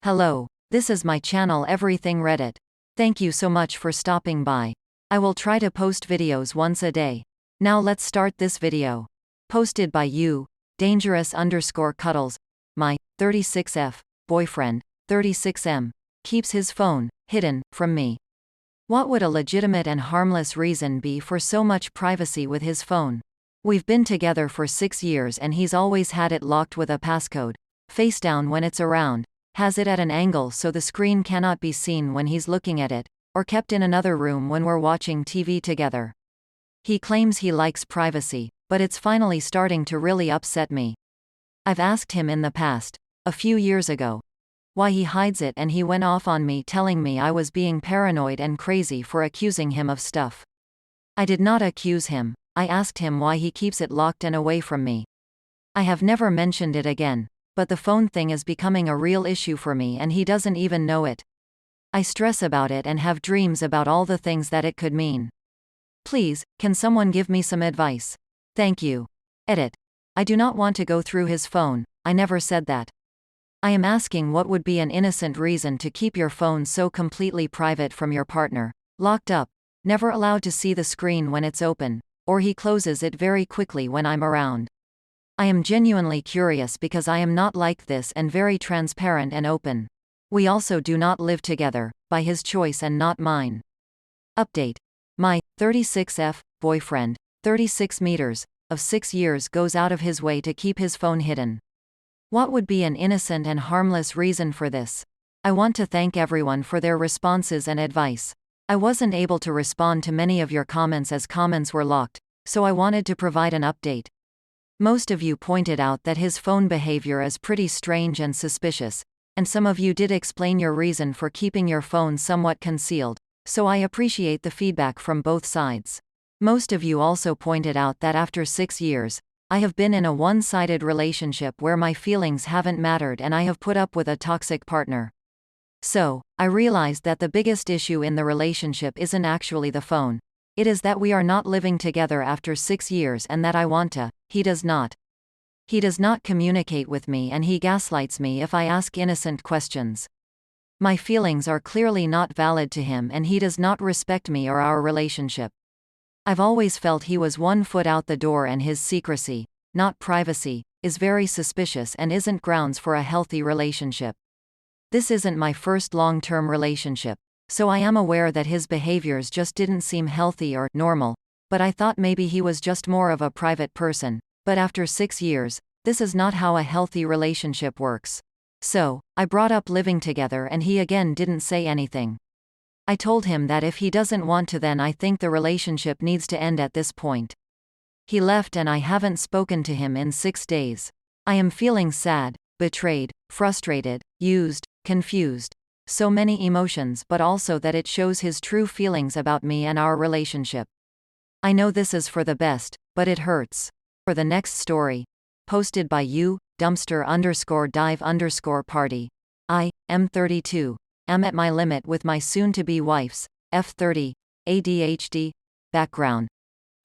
Hello, this is my channel Everything Reddit. Thank you so much for stopping by. I will try to post videos once a day. Now let's start this video. Posted by you, dangerous_cuddles. My 36F boyfriend, 36M, keeps his phone hidden from me. What would a legitimate and harmless reason be for so much privacy with his phone? We've been together for 6 years and he's always had it locked with a passcode, face down when it's around, has it at an angle so the screen cannot be seen when he's looking at it, or kept in another room when we're watching TV together. He claims he likes privacy, but it's finally starting to really upset me. I've asked him in the past, a few years ago, why he hides it, and he went off on me telling me I was being paranoid and crazy for accusing him of stuff. I did not accuse him. I asked him why he keeps it locked and away from me. I have never mentioned it again, but the phone thing is becoming a real issue for me and he doesn't even know it. I stress about it and have dreams about all the things that it could mean. Please, can someone give me some advice? Thank you. Edit. I do not want to go through his phone, I never said that. I am asking what would be an innocent reason to keep your phone so completely private from your partner, locked up, never allowed to see the screen when it's open, or he closes it very quickly when I'm around. I am genuinely curious because I am not like this and very transparent and open. We also do not live together, by his choice and not mine. Update. My 36F boyfriend, 36 meters, of 6 years goes out of his way to keep his phone hidden. What would be an innocent and harmless reason for this? I want to thank everyone for their responses and advice. I wasn't able to respond to many of your comments as comments were locked, so I wanted to provide an update. Most of you pointed out that his phone behavior is pretty strange and suspicious, and some of you did explain your reason for keeping your phone somewhat concealed, so I appreciate the feedback from both sides. Most of you also pointed out that after 6 years, I have been in a one-sided relationship where my feelings haven't mattered and I have put up with a toxic partner. So, I realized that the biggest issue in the relationship isn't actually the phone. It is that we are not living together after 6 years and that I want to. He does not. He does not communicate with me and he gaslights me if I ask innocent questions. My feelings are clearly not valid to him and he does not respect me or our relationship. I've always felt he was 1 foot out the door and his secrecy, not privacy, is very suspicious and isn't grounds for a healthy relationship. This isn't my first long-term relationship, so I am aware that his behaviors just didn't seem healthy or normal, but I thought maybe he was just more of a private person. But after 6 years, this is not how a healthy relationship works. So, I brought up living together and he again didn't say anything. I told him that if he doesn't want to, then I think the relationship needs to end at this point. He left and I haven't spoken to him in 6 days. I am feeling sad, betrayed, frustrated, used, confused. So many emotions, but also that it shows his true feelings about me and our relationship. I know this is for the best, but it hurts. For the next story, posted by you, dumpster_dive_party. I, M32, am at my limit with my soon-to-be wife's, F30, ADHD, background.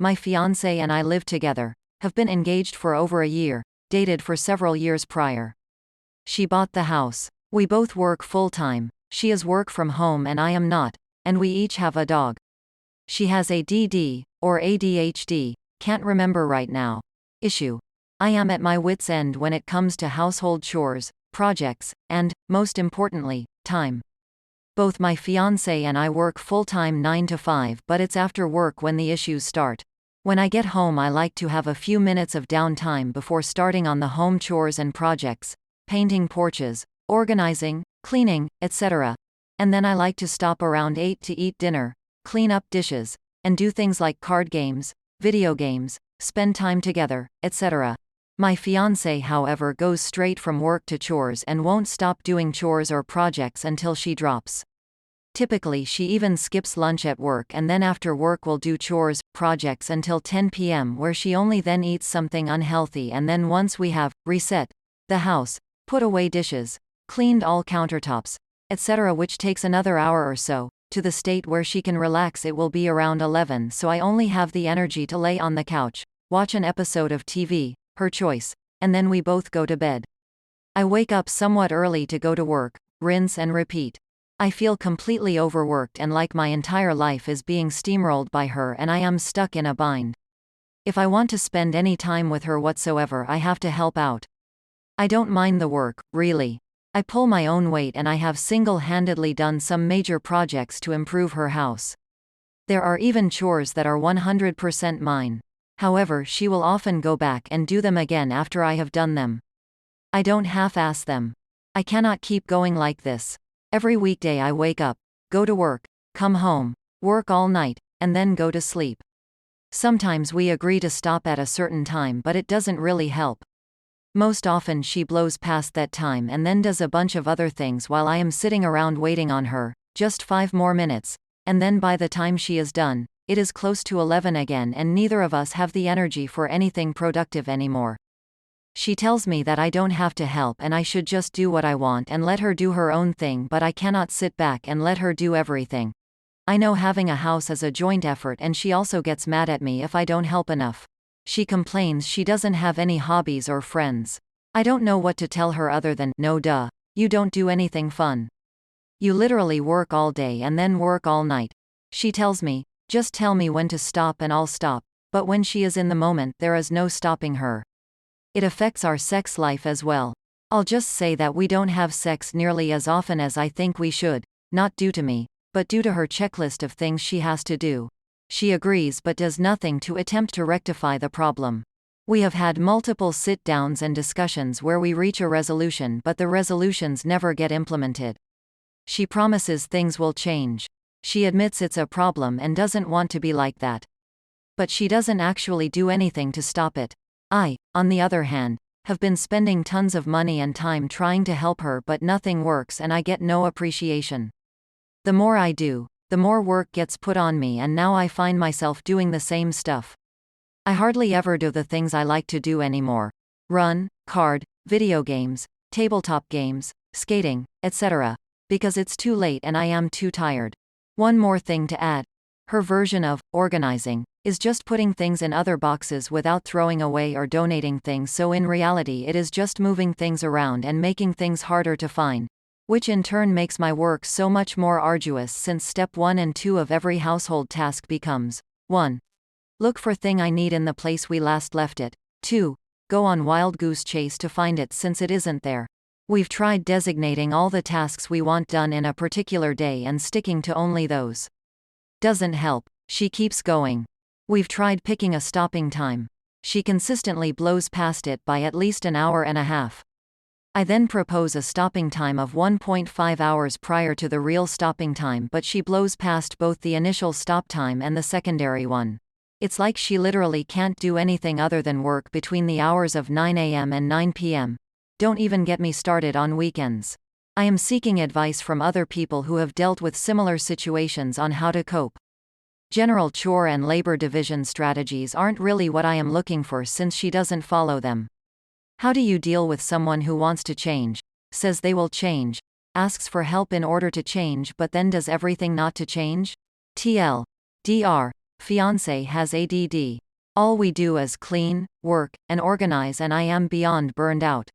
My fiancé and I live together, have been engaged for over a year, dated for several years prior. She bought the house. We both work full-time, she is work from home and I am not, and we each have a dog. She has ADD, or ADHD, can't remember right now. Issue. I am at my wit's end when it comes to household chores, projects, and, most importantly, time. Both my fiancé and I work full-time 9 to 5, but it's after work when the issues start. When I get home I like to have a few minutes of downtime before starting on the home chores and projects, painting porches, organizing, cleaning, etc. And then I like to stop around 8 to eat dinner, clean up dishes, and do things like card games, video games, spend time together, etc. My fiancé, however, goes straight from work to chores and won't stop doing chores or projects until she drops. Typically she even skips lunch at work and then after work will do chores, projects until 10 p.m. where she only then eats something unhealthy, and then once we have reset the house, put away dishes, cleaned all countertops, etc., which takes another hour or so, to the state where she can relax, it will be around 11, so I only have the energy to lay on the couch, watch an episode of TV, her choice, and then we both go to bed. I wake up somewhat early to go to work, rinse and repeat. I feel completely overworked and like my entire life is being steamrolled by her and I am stuck in a bind. If I want to spend any time with her whatsoever, I have to help out. I don't mind the work, really. I pull my own weight and I have single-handedly done some major projects to improve her house. There are even chores that are 100% mine. However, she will often go back and do them again after I have done them. I don't half-ass them. I cannot keep going like this. Every weekday I wake up, go to work, come home, work all night, and then go to sleep. Sometimes we agree to stop at a certain time, but it doesn't really help. Most often she blows past that time and then does a bunch of other things while I am sitting around waiting on her, just 5 more minutes, and then by the time she is done, it is close to 11 again and neither of us have the energy for anything productive anymore. She tells me that I don't have to help and I should just do what I want and let her do her own thing, but I cannot sit back and let her do everything. I know having a house is a joint effort and she also gets mad at me if I don't help enough. She complains she doesn't have any hobbies or friends. I don't know what to tell her other than, no duh, you don't do anything fun. You literally work all day and then work all night. She tells me, just tell me when to stop and I'll stop, but when she is in the moment there is no stopping her. It affects our sex life as well. I'll just say that we don't have sex nearly as often as I think we should, not due to me, but due to her checklist of things she has to do. She agrees but does nothing to attempt to rectify the problem. We have had multiple sit-downs and discussions where we reach a resolution but the resolutions never get implemented. She promises things will change. She admits it's a problem and doesn't want to be like that. But she doesn't actually do anything to stop it. I, on the other hand, have been spending tons of money and time trying to help her but nothing works and I get no appreciation. The more I do, the more work gets put on me and now I find myself doing the same stuff. I hardly ever do the things I like to do anymore. Run, card, video games, tabletop games, skating, etc. Because it's too late and I am too tired. One more thing to add. Her version of organizing is just putting things in other boxes without throwing away or donating things, so in reality it is just moving things around and making things harder to find. Which in turn makes my work so much more arduous since step 1 and 2 of every household task becomes 1. Look for thing I need in the place we last left it. 2. Go on wild goose chase to find it since it isn't there. We've tried designating all the tasks we want done in a particular day and sticking to only those. Doesn't help. She keeps going. We've tried picking a stopping time. She consistently blows past it by at least an hour and a half. I then propose a stopping time of 1.5 hours prior to the real stopping time, but she blows past both the initial stop time and the secondary one. It's like she literally can't do anything other than work between the hours of 9 a.m. and 9 p.m. Don't even get me started on weekends. I am seeking advice from other people who have dealt with similar situations on how to cope. General chore and labor division strategies aren't really what I am looking for since she doesn't follow them. How do you deal with someone who wants to change, says they will change, asks for help in order to change but then does everything not to change? TL. Dr. Fiancé has ADD. All we do is clean, work, and organize and I am beyond burned out.